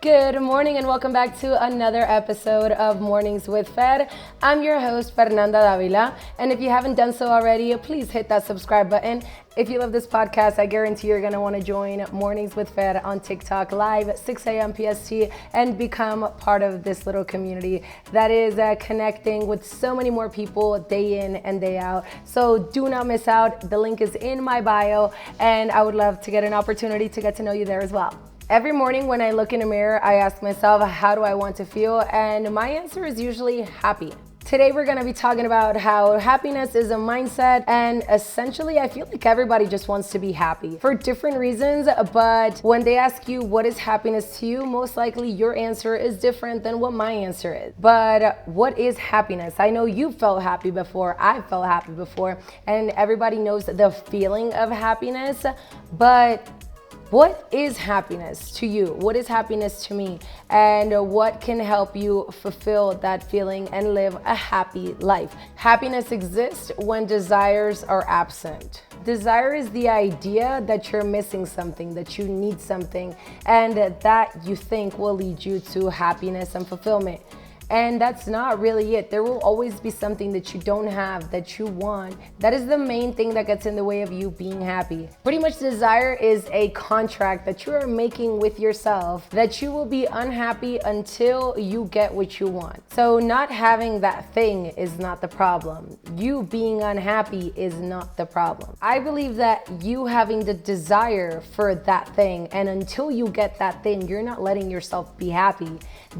Good morning and welcome back to another episode of Mornings with Fer. I'm your host, Fernanda Davila, and if you haven't done so already, please hit that subscribe button. If you love this podcast, I guarantee you're going to want to join Mornings with Fer on TikTok live at 6 a.m. PST and become part of this little community that is connecting with so many more people day in and day out. So do not miss out. The link is in my bio, and I would love to get an opportunity to get to know you there as well. Every morning when I look in a mirror, I ask myself, how do I want to feel? And my answer is usually happy. Today we're going to be talking about how happiness is a mindset, and essentially I feel like everybody just wants to be happy for different reasons, but when they ask you what is happiness to you, most likely your answer is different than what my answer is. But what is happiness? I know you felt happy before, I felt happy before, and everybody knows the feeling of happiness, but what is happiness to you? What is happiness to me? And what can help you fulfill that feeling and live a happy life? Happiness exists when desires are absent. Desire is the idea that you're missing something, that you need something, and that you think will lead you to happiness and fulfillment. And that's not really it. There will always be something that you don't have, that you want. That is the main thing that gets in the way of you being happy. Pretty much desire is a contract that you are making with yourself that you will be unhappy until you get what you want. So not having that thing is not the problem. You being unhappy is not the problem. I believe that you having the desire for that thing, and until you get that thing, you're not letting yourself be happy.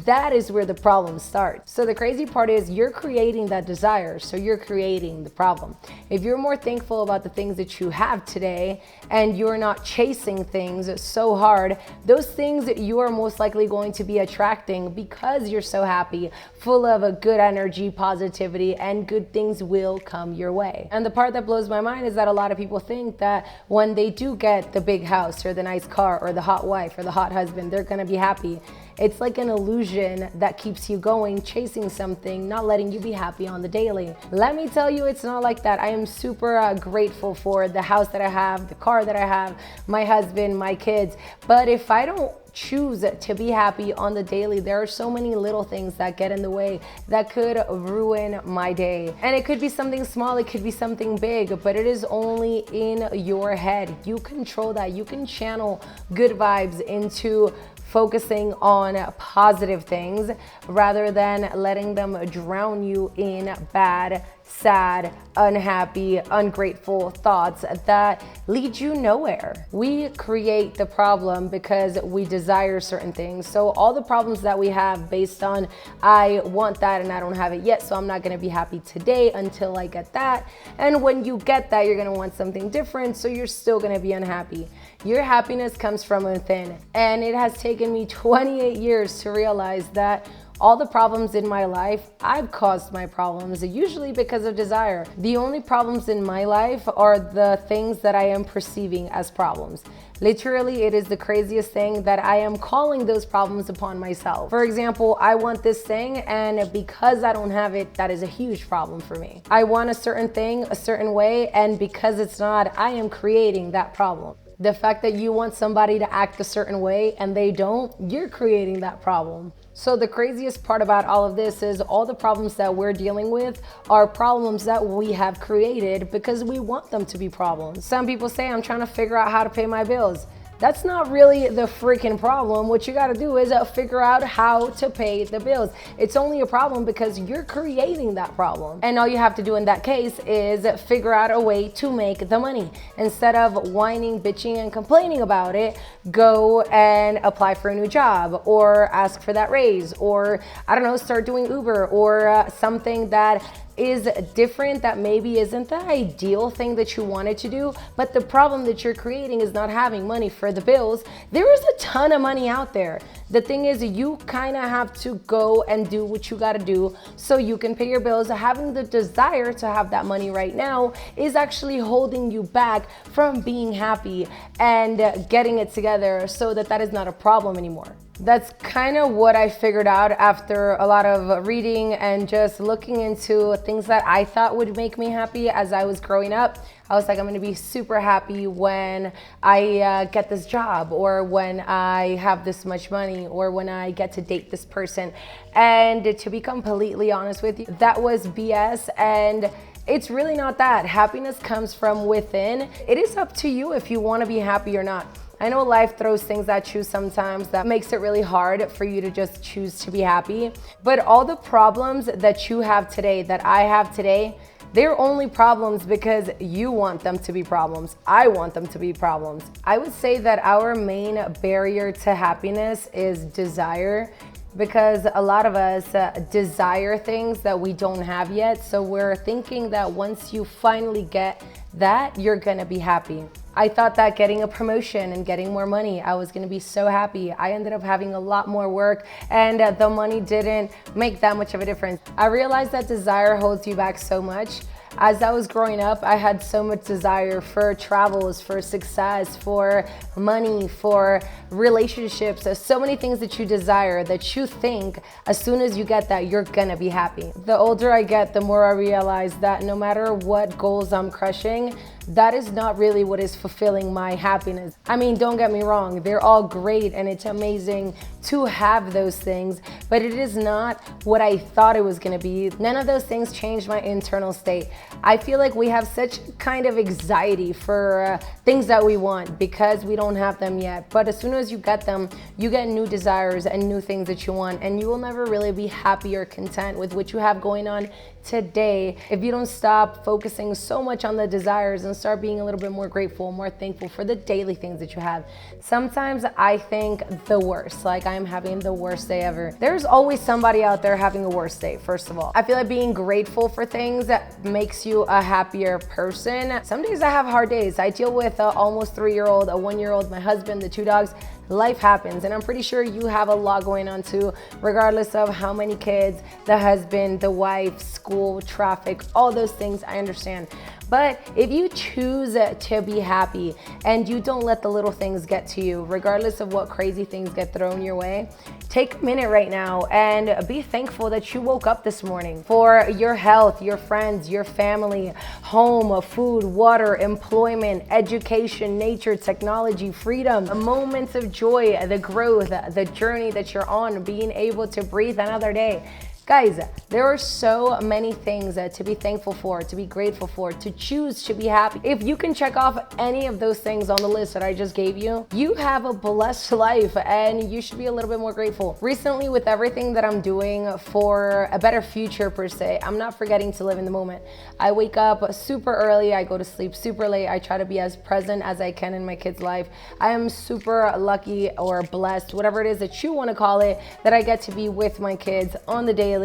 That is where the problem starts. So the crazy part is you're creating that desire, so you're creating the problem. If you're more thankful about the things that you have today and you're not chasing things so hard, those things you are most likely going to be attracting because you're so happy, full of a good energy, positivity, and good things will come your way. And the part that blows my mind is that a lot of people think that when they do get the big house or the nice car or the hot wife or the hot husband, they're gonna be happy. It's like an illusion that keeps you going, chasing something, not letting you be happy on the daily. Let me tell you, it's not like that. I am super grateful for the house that I have, the car that I have, my husband, my kids. But if I don't choose to be happy on the daily, there are so many little things that get in the way that could ruin my day. And it could be something small, it could be something big, but it is only in your head. You control that. You can channel good vibes into focusing on positive things rather than letting them drown you in bad, sad, unhappy, ungrateful thoughts that lead you nowhere. We create the problem because we desire certain things. So all the problems that we have based on I want that and I don't have it yet, so I'm not gonna be happy today until I get that. And when you get that, you're gonna want something different, so you're still gonna be unhappy. Your happiness comes from within, and it has taken me 28 years to realize that all the problems in my life, I've caused my problems, usually because of desire. The only problems in my life are the things that I am perceiving as problems. Literally, it is the craziest thing that I am calling those problems upon myself. For example, I want this thing, and because I don't have it, that is a huge problem for me. I want a certain thing a certain way, and because it's not, I am creating that problem. The fact that you want somebody to act a certain way and they don't, you're creating that problem. So the craziest part about all of this is all the problems that we're dealing with are problems that we have created because we want them to be problems. Some people say, I'm trying to figure out how to pay my bills. That's not really the freaking problem. What you gotta do is figure out how to pay the bills. It's only a problem because you're creating that problem. And all you have to do in that case is figure out a way to make the money. Instead of whining, bitching, and complaining about it, go and apply for a new job or ask for that raise or, I don't know, start doing Uber or something that is different, that maybe isn't the ideal thing that you wanted to do, but the problem that you're creating is not having money for the bills. There is a ton of money out there. The thing is, you kind of have to go and do what you got to do so you can pay your bills. Having the desire to have that money right now is actually holding you back from being happy and getting it together so that that is not a problem anymore. That's kind of what I figured out after a lot of reading and just looking into things that I thought would make me happy as I was growing up. I was like, I'm gonna be super happy when I get this job, or when I have this much money, or when I get to date this person. And to be completely honest with you, that was BS. And it's really not that. Happiness comes from within. It is up to you if you wanna be happy or not. I know life throws things at you sometimes that makes it really hard for you to just choose to be happy. But all the problems that you have today, that I have today, they're only problems because you want them to be problems. I want them to be problems. I would say that our main barrier to happiness is desire, because a lot of us desire things that we don't have yet. So we're thinking that once you finally get that, you're gonna be happy. I thought that getting a promotion and getting more money, I was gonna be so happy. I ended up having a lot more work, and the money didn't make that much of a difference. I realized that desire holds you back so much. As I was growing up, I had so much desire for travels, for success, for money, for relationships. There's so many things that you desire that you think as soon as you get that, you're gonna be happy. The older I get, the more I realize that no matter what goals I'm crushing, that is not really what is fulfilling my happiness. I mean, don't get me wrong, they're all great and it's amazing to have those things, but it is not what I thought it was gonna be. None of those things changed my internal state. I feel like we have such kind of anxiety for things that we want because we don't have them yet. But as soon as you get them, you get new desires and new things that you want, and you will never really be happy or content with what you have going on today if you don't stop focusing so much on the desires and start being a little bit more grateful, more thankful for the daily things that you have. Sometimes I think the worst, like I'm having the worst day ever. There's always somebody out there having a worse day, first of all. I feel like being grateful for things that makes you a happier person. Some days I have hard days. I deal with an almost 3-year-old, a 1-year-old, my husband, the 2 dogs. Life happens, and I'm pretty sure you have a lot going on too, regardless of how many kids, the husband, the wife, school, traffic, all those things, I understand. But if you choose to be happy and you don't let the little things get to you, regardless of what crazy things get thrown your way, take a minute right now and be thankful that you woke up this morning, for your health, your friends, your family, home, food, water, employment, education, nature, technology, freedom, moments of joy, the growth, the journey that you're on, being able to breathe another day. Guys, there are so many things to be thankful for, to be grateful for, to choose to be happy. If you can check off any of those things on the list that I just gave you, you have a blessed life and you should be a little bit more grateful. Recently, with everything that I'm doing for a better future per se, I'm not forgetting to live in the moment. I wake up super early, I go to sleep super late. I try to be as present as I can in my kid's life. I am super lucky or blessed, whatever it is that you want to call it, that I get to be with my kids on the daily.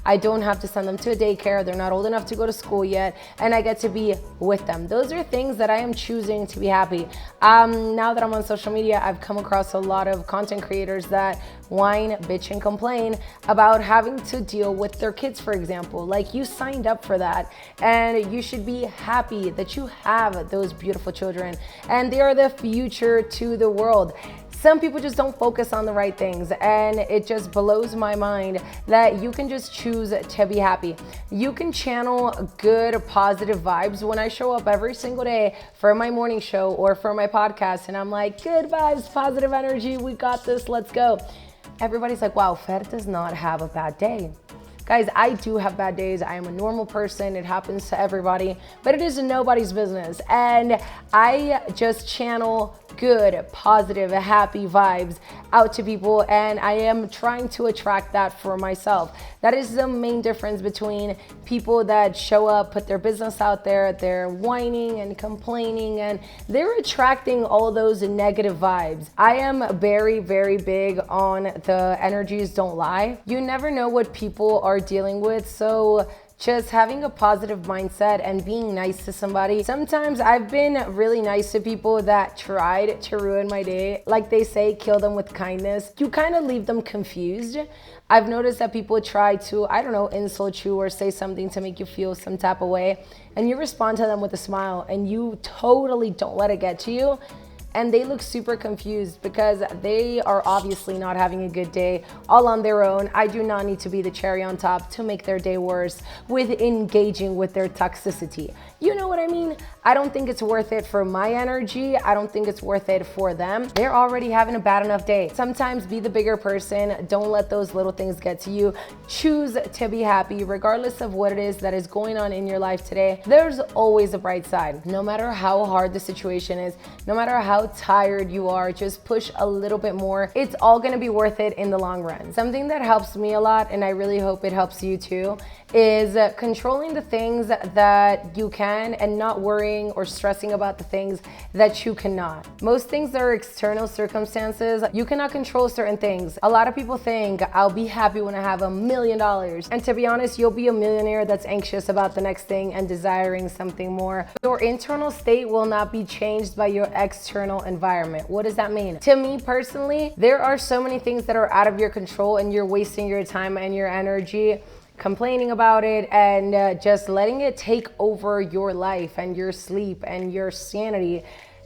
I don't have to send them to a daycare. They're not old enough to go to school yet, and I get to be with them. Those are things that I am choosing to be happy. Now that I'm on social media, I've come across a lot of content creators that whine, bitch, and complain about having to deal with their kids, for example. Like, you signed up for that, and you should be happy that you have those beautiful children, and they are the future to the world. Some people just don't focus on the right things, and it just blows my mind that you can just choose to be happy. You can channel good, positive vibes. When I show up every single day for my morning show or for my podcast, and I'm like, good vibes, positive energy, we got this, let's go. Everybody's like, wow, Fer does not have a bad day. Guys, I do have bad days. I am a normal person. It happens to everybody, but it is nobody's business. And I just channel good, positive, happy vibes out to people, and I am trying to attract that for myself. That is the main difference between people that show up, put their business out there, they're whining and complaining, and they're attracting all those negative vibes. I am very, very big on the energies don't lie. You never know what people are dealing with, so just having a positive mindset and being nice to somebody. Sometimes I've been really nice to people that tried to ruin my day. Like they say, kill them with kindness. You kind of leave them confused. I've noticed that people try to, I don't know, insult you or say something to make you feel some type of way, and you respond to them with a smile and you totally don't let it get to you. and they look super confused because they are obviously not having a good day all on their own. I do not need to be the cherry on top to make their day worse with engaging with their toxicity. You know what I mean? I don't think it's worth it for my energy. I don't think it's worth it for them. They're already having a bad enough day. Sometimes be the bigger person. Don't let those little things get to you. Choose to be happy regardless of what it is that is going on in your life today. There's always a bright side. No matter how hard the situation is, no matter how tired you are, just push a little bit more. It's all gonna be worth it in the long run. Something that helps me a lot, and I really hope it helps you too, is controlling the things that you can and not worrying or stressing about the things that you cannot. Most things are external circumstances. You cannot control certain things. A lot of people think, I'll be happy when I have $1 million. And to be honest, you'll be a millionaire that's anxious about the next thing and desiring something more. Your internal state will not be changed by your external environment. What does that mean? To me personally, there are so many things that are out of your control and you're wasting your time and your energy complaining about it and just letting it take over your life and your sleep and your sanity.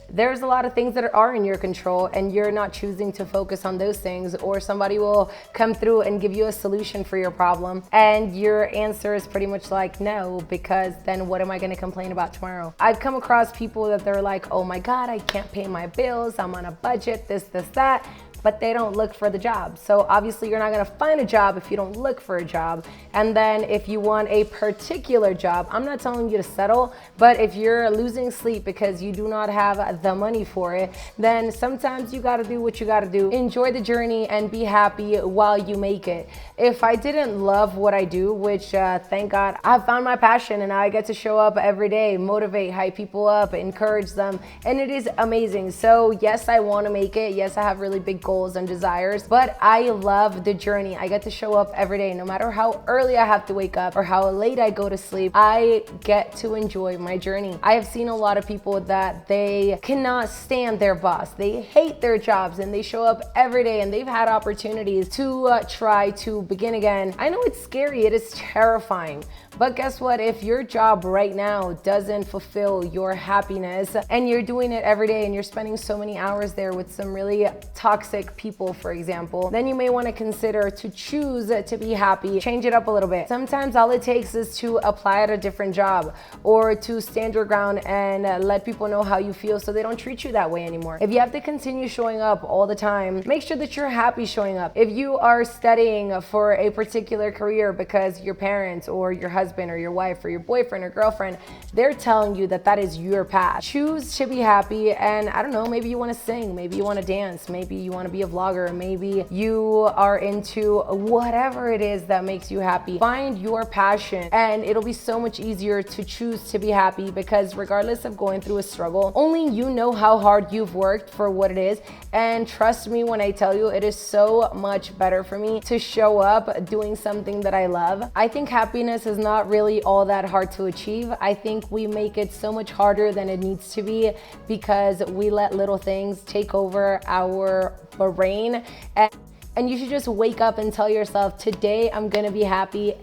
There's a lot of things that are in your control and you're not choosing to focus on those things, or somebody will come through and give you a solution for your problem and your answer is pretty much like no, because then what am I going to complain about tomorrow? I've come across people that they're like, oh my God, I can't pay my bills, I'm on a budget, this, that, but they don't look for the job. So obviously you're not gonna find a job if you don't look for a job. And then if you want a particular job, I'm not telling you to settle, but if you're losing sleep because you do not have the money for it, then sometimes you gotta do what you gotta do. Enjoy the journey and be happy while you make it. If I didn't love what I do, which thank God, I've found my passion and I get to show up every day, motivate, hype people up, encourage them, and it is amazing. So yes, I wanna make it. Yes, I have really big goals and desires, but I love the journey. I get to show up every day, no matter how early I have to wake up or how late I go to sleep. I get to enjoy my journey. I have seen a lot of people that they cannot stand their boss. They hate their jobs and they show up every day and they've had opportunities to try to begin again. I know it's scary, it is terrifying, but guess what? If your job right now doesn't fulfill your happiness and you're doing it every day and you're spending so many hours there with some really toxic people, for example, then you may want to consider to choose to be happy, change it up a little bit. Sometimes all it takes is to apply at a different job or to stand your ground and let people know how you feel so they don't treat you that way anymore. If you have to continue showing up all the time, make sure that you're happy showing up. If you are studying for a particular career because your parents or your husband or your wife or your boyfriend or girlfriend, they're telling you that that is your path, choose to be happy. And I don't know, maybe you want to sing, maybe you want to dance, maybe you want to be a vlogger, maybe you are into whatever it is that makes you happy. Find your passion and it'll be so much easier to choose to be happy, because regardless of going through a struggle, only you know how hard you've worked for what it is. And trust me when I tell you, it is so much better for me to show up doing something that I love. I think happiness is not really all that hard to achieve. I think we make it so much harder than it needs to be because we let little things take over our brain. And you should just wake up and tell yourself, today I'm gonna be happy.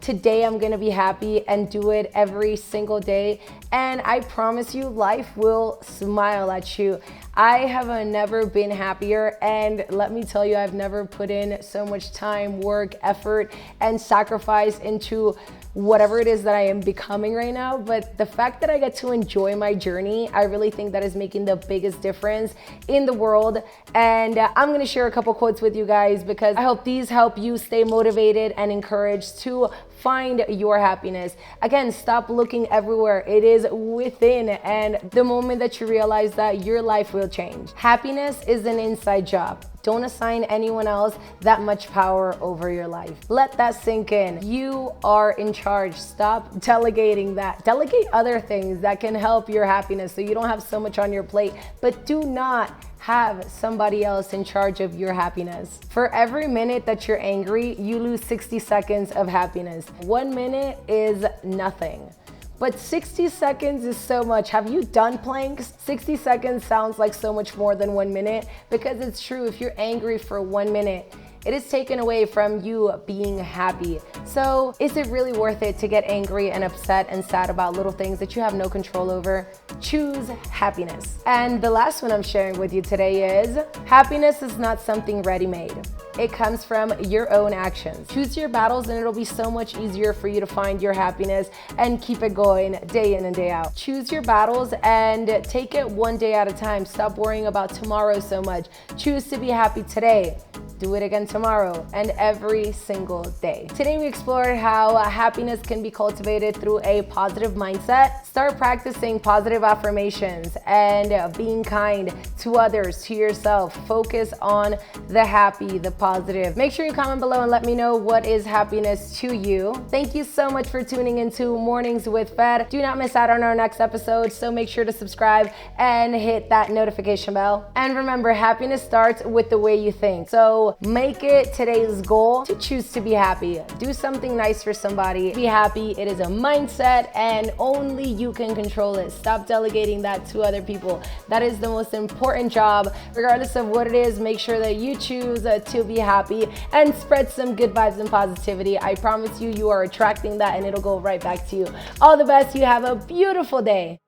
Today I'm gonna be happy, and do it every single day. And I promise you, life will smile at you. I have never been happier, and let me tell you, I've never put in so much time, work, effort, and sacrifice into whatever it is that I am becoming right now. But the fact that I get to enjoy my journey, I really think that is making the biggest difference in the world. And I'm gonna share a couple quotes with you guys because I hope these help you stay motivated and encouraged to find your happiness. Again, stop looking everywhere. It is within, and the moment that you realize that, your life will change. Happiness is an inside job. Don't assign anyone else that much power over your life. Let that sink in. You are in charge. Stop delegating that. Delegate other things that can help your happiness so you don't have so much on your plate, but do not have somebody else in charge of your happiness. For every minute that you're angry, you lose 60 seconds of happiness. 1 minute is nothing. But 60 seconds is so much. Have you done planks? 60 seconds sounds like so much more than 1 minute, because it's true. If you're angry for 1 minute, it is taken away from you being happy. So is it really worth it to get angry and upset and sad about little things that you have no control over? Choose happiness. And the last one I'm sharing with you today is happiness is not something ready-made. It comes from your own actions. Choose your battles and it'll be so much easier for you to find your happiness and keep it going day in and day out. Choose your battles and take it one day at a time. Stop worrying about tomorrow so much. Choose to be happy today. Do it again tomorrow and every single day. Today we explored how happiness can be cultivated through a positive mindset. Start practicing positive affirmations and being kind to others, to yourself. Focus on the happy, the positive. Make sure you comment below and let me know what is happiness to you. Thank you so much for tuning into Mornings with Fed. Do not miss out on our next episode, so make sure to subscribe and hit that notification bell. And remember, happiness starts with the way you think. So make it today's goal to choose to be happy. Do something nice for somebody. Be happy. It is a mindset and only you can control it. Stop delegating that to other people. That is the most important job. Regardless of what it is, make sure that you choose to be happy and spread some good vibes and positivity. I promise you, you are attracting that and it'll go right back to you. All the best. You have a beautiful day.